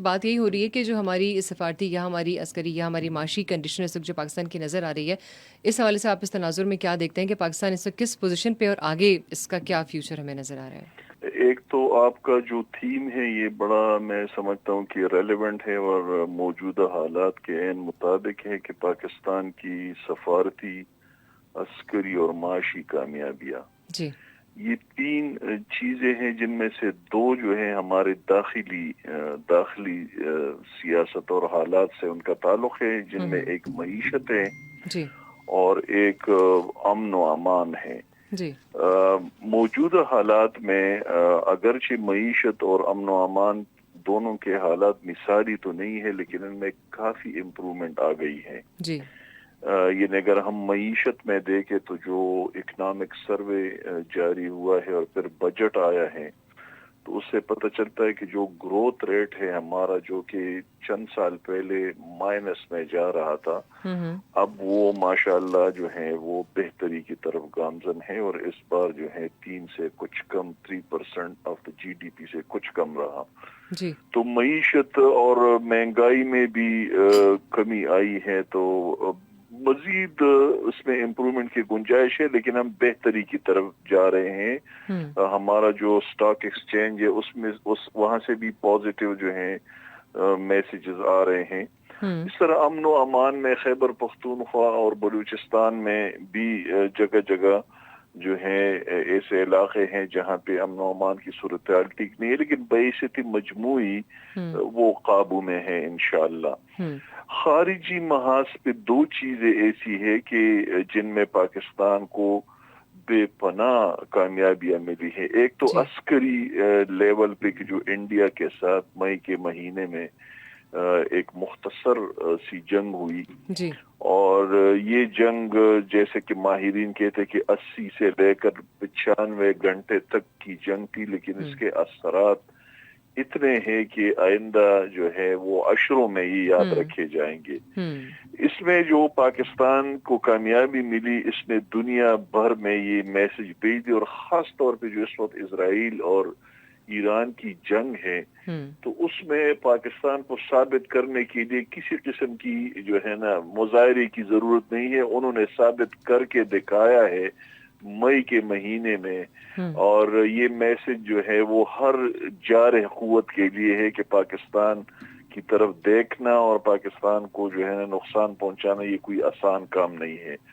بات یہی ہو رہی ہے کہ جو ہماری سفارتی یا ہماری عسکری یا ہماری معاشی کنڈیشن اس وقت جو پاکستان کی نظر آ رہی ہے، اس حوالے سے آپ اس تناظر میں کیا دیکھتے ہیں کہ پاکستان اس وقت کس پوزیشن پہ اور آگے اس کا کیا فیوچر ہمیں نظر آ رہا ہے؟ ایک تو آپ کا جو تھیم ہے یہ بڑا میں سمجھتا ہوں کہ ریلیونٹ ہے اور موجودہ حالات کے عین مطابق ہے کہ پاکستان کی سفارتی، عسکری اور معاشی کامیابیاں، جی، یہ تین چیزیں ہیں جن میں سے دو جو ہیں ہمارے داخلی سیاست اور حالات سے ان کا تعلق ہے، جن میں ایک معیشت ہے جی، اور ایک امن و امان ہے۔ جی، موجودہ حالات میں اگرچہ معیشت اور امن و امان دونوں کے حالات مثالی تو نہیں ہے، لیکن ان میں کافی امپرومنٹ آ گئی ہے۔ جی، یعنی اگر ہم معیشت میں دیکھیں تو جو اکنامک سروے جاری ہوا ہے اور پھر بجٹ آیا ہے تو اس سے پتہ چلتا ہے کہ جو گروتھ ریٹ ہے ہمارا، جو کہ چند سال پہلے مائنس میں جا رہا تھا، اب وہ ماشاءاللہ جو ہے وہ بہتری کی طرف گامزن ہے، اور اس بار جو ہے 3 سے کچھ کم 3% of the G D P سے کچھ کم رہا۔ جی، تو معیشت اور مہنگائی میں بھی کمی آئی ہے، تو مزید اس میں امپرومنٹ کی گنجائش ہے، لیکن ہم بہتری کی طرف جا رہے ہیں۔ ہمارا جو سٹاک ایکسچینج ہے اس میں وہاں سے بھی پازیٹیو جو ہیں میسیجز آ رہے ہیں۔ اس طرح امن و امان میں خیبر پختونخوا اور بلوچستان میں بھی جگہ جگہ جو ہیں ایسے علاقے ہیں جہاں پہ امن و امان کی صورتحال ٹھیک نہیں ہے، لیکن بحیثیت مجموعی وہ قابو میں ہے انشاءاللہ۔ خارجی محاذ پہ دو چیزیں ایسی ہے کہ جن میں پاکستان کو بے پناہ کامیابیاں ملی ہے۔ ایک تو عسکری لیول پہ کہ جو انڈیا کے ساتھ مئی کے مہینے میں ایک مختصر سی جنگ ہوئی، جی، اور یہ جنگ جیسے کہ ماہرین کہتے کہ 80 سے لے کر 95 گھنٹے تک کی جنگ تھی، لیکن اس کے اثرات اتنے ہیں کہ آئندہ جو ہے وہ عشروں میں ہی یاد رکھے جائیں گے۔ اس میں جو پاکستان کو کامیابی ملی، اس نے دنیا بھر میں یہ میسج بھیج دی، اور خاص طور پہ جو اس وقت اسرائیل اور ایران کی جنگ ہے تو اس میں پاکستان کو ثابت کرنے کے لیے کسی قسم کی جو ہے نا مظاہرے کی ضرورت نہیں ہے۔ انہوں نے ثابت کر کے دکھایا ہے مئی کے مہینے میں، اور یہ میسج جو ہے وہ ہر جارح قوت کے لیے ہے کہ پاکستان کی طرف دیکھنا اور پاکستان کو جو ہے نا نقصان پہنچانا یہ کوئی آسان کام نہیں ہے۔